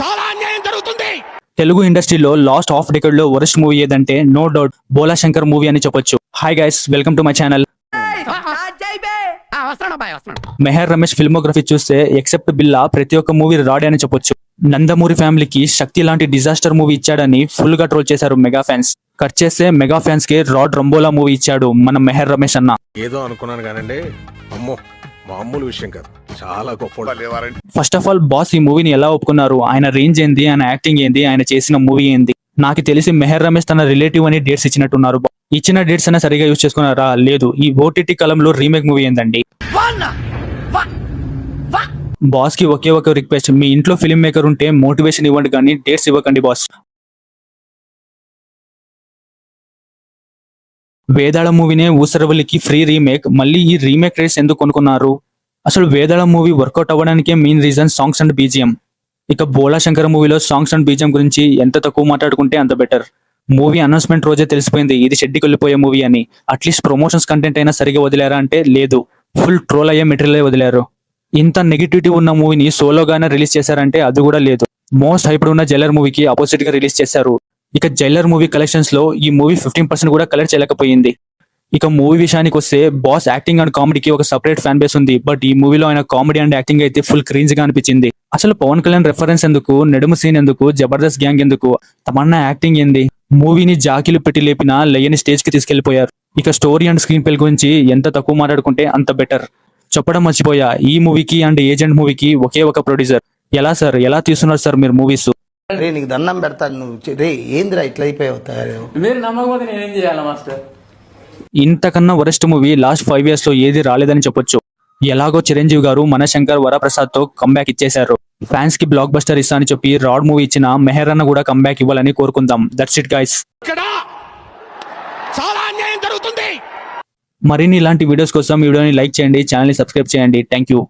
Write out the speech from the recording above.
చాలా అన్యాయం జరుగుతుంది. తెలుగు ఇండస్ట్రీలో లాస్ట్ హాఫ్ డెకేడ్ లో వరస్ట్ మూవీ ఏదంటే no doubt Bhola Shankar movie అని చెప్పొచ్చు. Hi guys, welcome to my channel. Mehar Ramesh filmography చూస్తే ఎక్సెప్ట్ బిల్లా ప్రతి ఒక్క మూవీ రాడే అని చెప్పొచ్చు. నందమూరి ఫ్యామిలీకి శక్తి లాంటి డిజాస్టర్ మూవీ ఇచ్చాడని ఫుల్ గా ట్రోల్ చేశారు మెగా ఫ్యాన్స్. కట్ చేస్తే మెగా ఫ్యాన్స్ కి రాడ్ రంబోలా మూవీ ఇచ్చాడు మన మెహర్ రమేష్ అన్న. ఏదో అనుకున్నాను కానండి, అమ్మో మామూలు విషయం కాదు, చాలా గొప్ప. ఫస్ట్ ఆఫ్ ఆల్ బాస్ ఈ మూవీని ఎలా ఒప్పుకున్నారు, ఆయన రేంజ్ ఏంది, ఆయన యాక్టింగ్ ఏంది, ఆయన చేసిన మూవీ ఏంది? నాకు తెలిసి మెహర్ రమేష్ తన రిలేటివ్ అని డేట్స్ ఇచ్చినట్టున్నారు. ఇచ్చిన డేట్స్ అయినా సరిగా యూజ్ చేసుకున్నారా? లేదు. ఈ ఓటీటీ కాలంలో రీమేక్ మూవీ ఏందండి? బాస్ కి ఒకే ఒక రిక్వెస్ట్, మీ ఇంట్లో ఫిల్మ్ మేకర్ ఉంటే మోటివేషన్ ఇవ్వండి కానీ డేట్స్ ఇవ్వకండి బాస్. వేదాళ మూవీనే ఊసరవల్లికి ఫ్రీ రీమేక్, మళ్ళీ ఈ రీమేక్ రైట్స్ ఎందుకు కొనుక్కున్నారు? అసలు వేదాళ మూవీ వర్కౌట్ అవ్వడానికే main reason songs and BGM. ఇక బోలా శంకర్ మూవీలో సాంగ్స్ అండ్ బీజిఎం గురించి ఎంత తక్కువ మాట్లాడుకుంటే అంత బెటర్. మూవీ అనౌన్స్మెంట్ రోజే తెలిసిపోయింది ఇది షెడ్డికి వెళ్ళిపోయే మూవీ అని. అట్లీస్ట్ ప్రమోషన్స్ కంటెంట్ అయినా సరిగా వదిలేరా అంటే లేదు, ఫుల్ ట్రోల్ అయ్యే మెటీరియల్ వదిలేరు. ఇంత నెగిటివిటీ ఉన్న మూవీని సోలోగానే రిలీజ్ చేశారంటే అది కూడా లేదు. మోస్ట్ హైప్డ్ ఉన్న జైలర్ మూవీకి ఆపోజిట్ గా రిలీజ్ చేశారు. ఇక జైలర్ మూవీ కలెక్షన్స్ లో ఈ మూవీ 15% కూడా కలెక్ట్ చేయలేకపోయింది. ఇక మూవీ విషయానికి వస్తే బాస్ యాక్టింగ్ అండ్ కామెడీకి ఒక సపరేట్ ఫ్యాన్ బేస్ ఉంది. బట్ ఈ మూవీలో ఆయన కామెడీ అండ్ యాక్టింగ్ అయితే ఫుల్ క్రీన్స్ గా అనిపించింది. అసలు పవన్ కళ్యాణ్ రెఫరెన్స్ ఎందుకు, నెడుము సీన్ ఎందుకు, జబర్దస్త్ గ్యాంగ్ ఎందుకు, తమన్నా యాక్టింగ్ ఏంది? మూవీని జాకీలు పెట్టి లేపినా లయని స్టేజ్ కి తీసుకెళ్లిపోయారు. ఇక స్టోరీ అండ్ స్క్రీన్ ప్లే గురించి ఎంత తక్కువ మాట్లాడుకుంటే అంత బెటర్. చెప్పడం మర్చిపోయా, ఈ మూవీకి అండ్ ఏజెంట్ మూవీకి ఒకే ఒక ప్రొడ్యూసర్. ఎలా సార్, ఎలా తీస్తున్నారు సార్ మీరు మూవీస్? రే నీకు దండం పెడతాను, నువ్వు రే ఏందిరా ఇట్లా అయిపోయావు తయారు. మీరు నమ్మకపోతే నేనేం చేయాలి మాస్టర్? ఇంతకన్నా వరస్ట్ మూవీ లాస్ట్ 5 years లో ఏది రాలేదని చెప్పొచ్చు. ఎలాగో చిరంజీవి గారు మనశంకర్ వరప్రసాద్ తో కంబ్యాక్ ఇచ్చేశారు. ఫ్యాన్స్ కి బ్లాక్ బస్టర్ ఇస్తా అని చెప్పి రాడ్ మూవీ ఇచ్చిన మెహర్ అన్న కూడా కంబ్యాక్ ఇవ్వాలని కోరుకుందాం. That's it guys. చాలా అన్యాయం జరుగుతుంది. మరిన్ని ఇలాంటి వీడియోస్ కోసం వీడియోని లైక్ చేయండి, ఛానల్ ని సబ్స్క్రైబ్ చేయండి. Thank you.